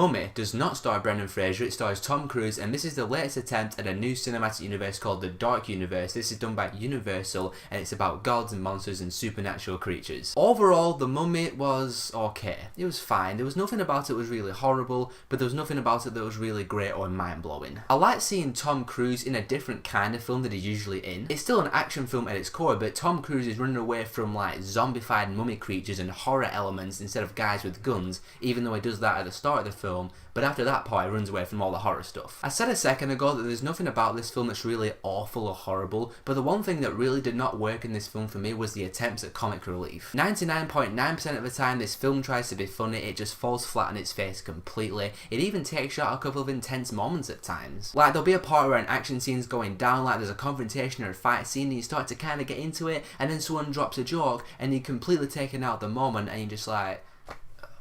Mummy does not star Brendan Fraser, it stars Tom Cruise, and this is the latest attempt at a new cinematic universe called the Dark Universe. This is done by Universal, and it's about gods and monsters and supernatural creatures. Overall, The Mummy was okay. It was fine. There was nothing about it that was really horrible, but there was nothing about it that was really great or mind-blowing. I like seeing Tom Cruise in a different kind of film that he's usually in. It's still an action film at its core, but Tom Cruise is running away from like zombified mummy creatures and horror elements instead of guys with guns, even though he does that at the start of the film, but after that part he runs away from all the horror stuff. I said a second ago that there's nothing about this film that's really awful or horrible, but the one thing that really did not work in this film for me was the attempts at comic relief. 99.9% of the time this film tries to be funny, it just falls flat on its face completely. It even takes out a couple of intense moments at times. Like there'll be a part where an action scene's going down, like there's a confrontation or a fight scene and you start to kind of get into it, and then someone drops a joke and you're completely taken out the moment and you're just like,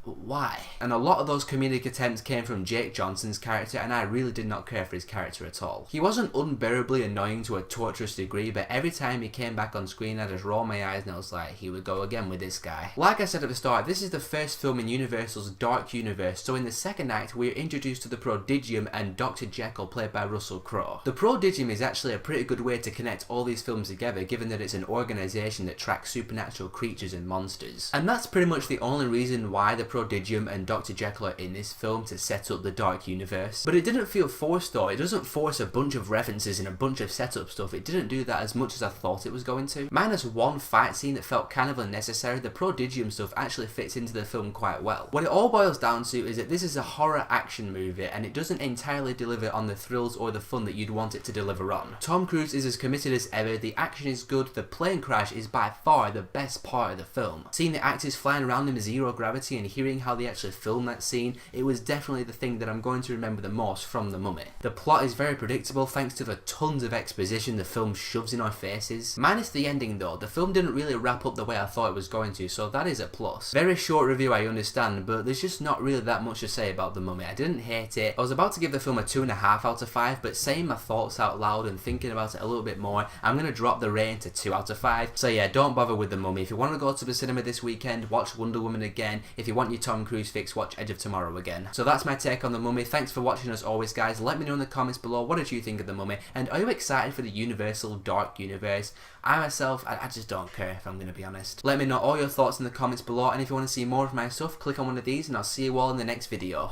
why? And a lot of those comedic attempts came from Jake Johnson's character, and I really did not care for his character at all. He wasn't unbearably annoying to a torturous degree, but every time he came back on screen I just rolled my eyes and I was like, here we go again with this guy. Like I said at the start, this is the first film in Universal's Dark Universe, so in the second act we are introduced to the Prodigium and Dr. Jekyll played by Russell Crowe. The Prodigium is actually a pretty good way to connect all these films together, given that it's an organisation that tracks supernatural creatures and monsters. And that's pretty much the only reason why the Prodigium and Dr. Jekyll are in this film, to set up the Dark Universe. But it didn't feel forced though. It doesn't force a bunch of references and a bunch of setup stuff. It didn't do that as much as I thought it was going to. Minus one fight scene that felt kind of unnecessary, the Prodigium stuff actually fits into the film quite well. What it all boils down to is that this is a horror action movie and it doesn't entirely deliver on the thrills or the fun that you'd want it to deliver on. Tom Cruise is as committed as ever, the action is good, the plane crash is by far the best part of the film. Seeing the actors flying around in zero gravity and hearing how they actually filmed that scene, it was definitely the thing that I'm going to remember the most from The Mummy. The plot is very predictable thanks to the tons of exposition the film shoves in our faces. Minus the ending though, the film didn't really wrap up the way I thought it was going to, so that is a plus. Very short review, I understand, but there's just not really that much to say about The Mummy. I didn't hate it. I was about to give the film a 2.5 out of 5, but saying my thoughts out loud and thinking about it a little bit more, I'm going to drop the rating to 2 out of 5. So yeah, don't bother with The Mummy. If you want to go to the cinema this weekend, watch Wonder Woman again. If you want your Tom Cruise fix, watch Edge of Tomorrow again. So that's my take on The Mummy. Thanks for watching as always guys. Let me know in the comments below, what did you think of The Mummy, and are you excited for the Universal Dark Universe? I myself, I just don't care, if I'm going to be honest. Let me know all your thoughts in the comments below, and if you want to see more of my stuff, click on one of these and I'll see you all in the next video.